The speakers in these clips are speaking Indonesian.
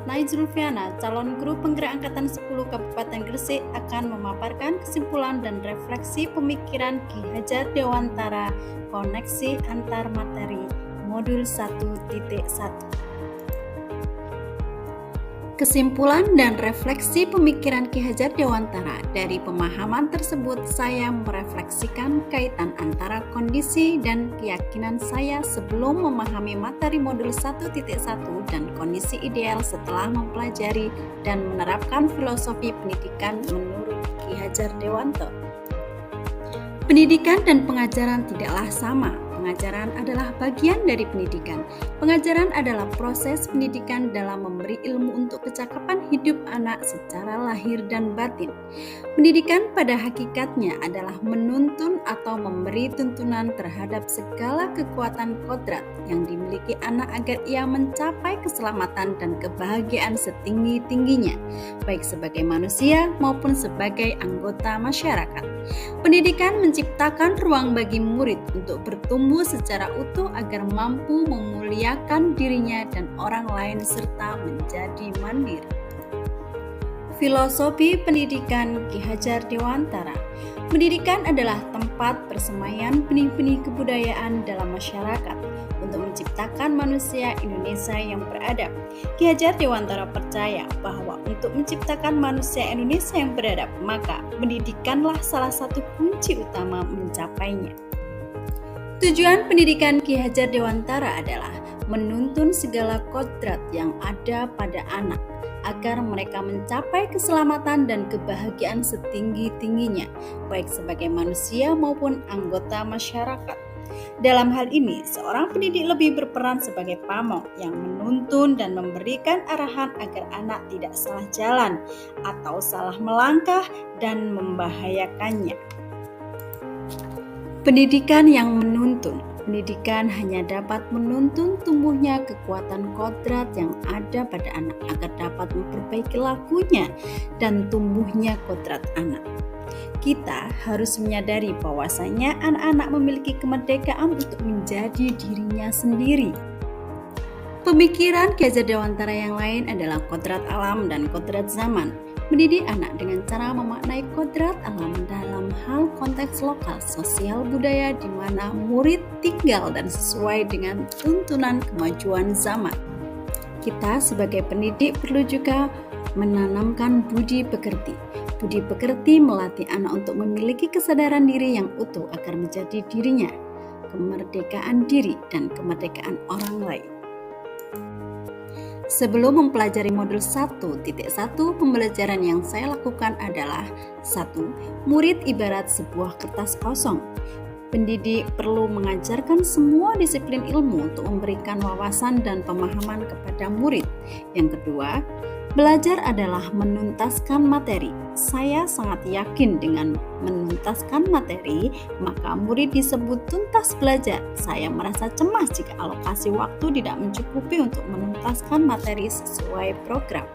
Ratna Zulfiana, calon guru penggerak Angkatan 10 Kabupaten Gresik akan memaparkan kesimpulan dan refleksi pemikiran Ki Hajar Dewantara Koneksi Antar Materi Modul 1.1. Kesimpulan dan refleksi pemikiran Ki Hajar Dewantara. Dari pemahaman tersebut, saya merefleksikan kaitan antara kondisi dan keyakinan saya sebelum memahami materi modul 1.1 dan kondisi ideal setelah mempelajari dan menerapkan filosofi pendidikan menurut Ki Hajar Dewantara. Pendidikan dan pengajaran tidaklah sama. Pengajaran adalah bagian dari pendidikan. Pengajaran adalah proses pendidikan dalam memberi ilmu untuk kecakapan hidup anak secara lahir dan batin. Pendidikan pada hakikatnya adalah menuntun atau memberi tuntunan terhadap segala kekuatan kodrat yang dimiliki anak agar ia mencapai keselamatan dan kebahagiaan setinggi-tingginya, baik sebagai manusia maupun sebagai anggota masyarakat. Pendidikan menciptakan ruang bagi murid untuk bertumbuh secara utuh agar mampu memuliakan dirinya dan orang lain serta menjadi mandiri. Filosofi pendidikan Ki Hajar Dewantara. Pendidikan adalah tempat persemaian benih-benih kebudayaan dalam masyarakat untuk menciptakan manusia Indonesia yang beradab. Ki Hajar Dewantara percaya bahwa untuk menciptakan manusia Indonesia yang beradab, maka pendidikanlah salah satu kunci utama mencapainya. Tujuan pendidikan Ki Hajar Dewantara adalah menuntun segala kodrat yang ada pada anak agar mereka mencapai keselamatan dan kebahagiaan setinggi-tingginya, baik sebagai manusia maupun anggota masyarakat. Dalam hal ini, seorang pendidik lebih berperan sebagai pamong yang menuntun dan memberikan arahan agar anak tidak salah jalan atau salah melangkah dan membahayakannya. Pendidikan yang menuntun. Pendidikan hanya dapat menuntun tumbuhnya kekuatan kodrat yang ada pada anak agar dapat memperbaiki lakunya dan tumbuhnya kodrat anak. Kita harus menyadari bahwasanya anak-anak memiliki kemerdekaan untuk menjadi dirinya sendiri. Pemikiran Ki Hajar Dewantara yang lain adalah kodrat alam dan kodrat zaman. Mendidik anak dengan cara memaknai kodrat alam dalam hal konteks lokal, sosial, budaya di mana murid tinggal dan sesuai dengan tuntunan kemajuan zaman. Kita sebagai pendidik perlu juga menanamkan budi pekerti. Budi pekerti melatih anak untuk memiliki kesadaran diri yang utuh agar menjadi dirinya, kemerdekaan diri dan kemerdekaan orang lain. Sebelum mempelajari modul 1.1, pembelajaran yang saya lakukan adalah 1. Murid ibarat sebuah kertas kosong. Pendidik perlu mengajarkan semua disiplin ilmu untuk memberikan wawasan dan pemahaman kepada murid. Yang kedua, belajar adalah menuntaskan materi. Saya sangat yakin dengan menuntaskan materi, maka murid disebut tuntas belajar. Saya merasa cemas jika alokasi waktu tidak mencukupi untuk menuntaskan materi sesuai program.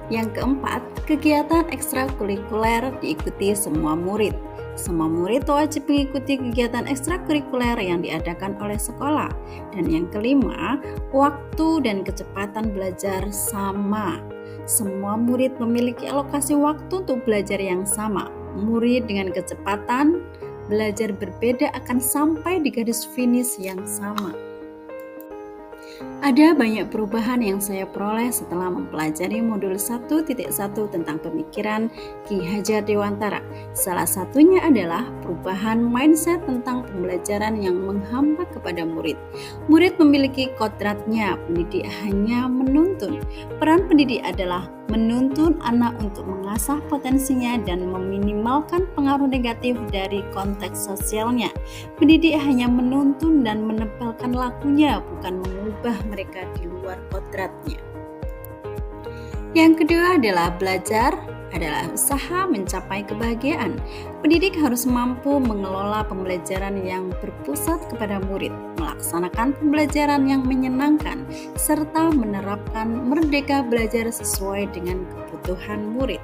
Yang keempat, kegiatan ekstrakurikuler diikuti semua murid. Semua murid wajib mengikuti kegiatan ekstrakurikuler yang diadakan oleh sekolah. Dan yang kelima, waktu dan kecepatan belajar sama. Semua murid memiliki alokasi waktu untuk belajar yang sama. Murid dengan kecepatan belajar berbeda akan sampai di garis finish yang sama. Ada banyak perubahan yang saya peroleh setelah mempelajari modul 1.1 tentang pemikiran Ki Hajar Dewantara. Salah satunya adalah perubahan mindset tentang pembelajaran yang menghambat kepada murid. Murid memiliki kodratnya, pendidik hanya menuntun. Peran pendidik adalah menuntun anak untuk mengasah potensinya dan meminimalkan pengaruh negatif dari konteks sosialnya. Pendidik hanya menuntun dan menempelkan lakunya, bukan mengubah mereka di luar kodratnya. Yang kedua adalah belajar adalah usaha mencapai kebahagiaan. Pendidik harus mampu mengelola pembelajaran yang berpusat kepada murid, melaksanakan pembelajaran yang menyenangkan, serta menerapkan merdeka belajar sesuai dengan kebutuhan murid.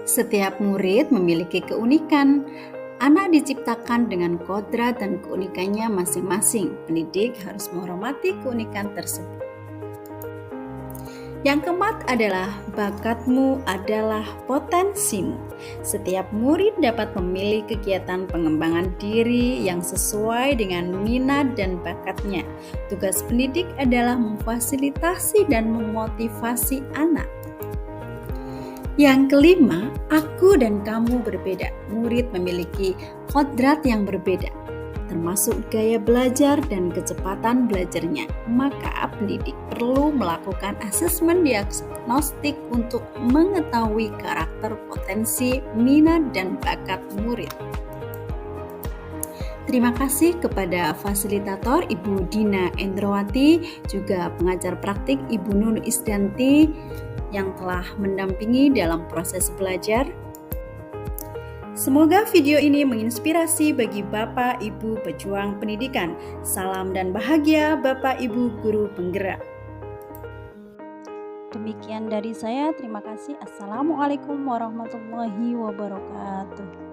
Setiap murid memiliki keunikan. Anak diciptakan dengan kodrat dan keunikannya masing-masing. Pendidik harus menghormati keunikan tersebut. Yang keempat adalah bakatmu adalah potensimu. Setiap murid dapat memilih kegiatan pengembangan diri yang sesuai dengan minat dan bakatnya. Tugas pendidik adalah memfasilitasi dan memotivasi anak. Yang kelima, aku dan kamu berbeda. Murid memiliki kodrat yang berbeda, termasuk gaya belajar dan kecepatan belajarnya. Maka pendidik perlu melakukan asesmen diagnostik untuk mengetahui karakter, potensi, minat, dan bakat murid. Terima kasih kepada fasilitator Ibu Dina Endrawati, juga pengajar praktik Ibu Nunu Isdanti yang telah mendampingi dalam proses belajar. Semoga video ini menginspirasi bagi Bapak Ibu pejuang pendidikan. Salam dan bahagia Bapak Ibu guru penggerak. Demikian dari saya, terima kasih. Assalamualaikum warahmatullahi wabarakatuh.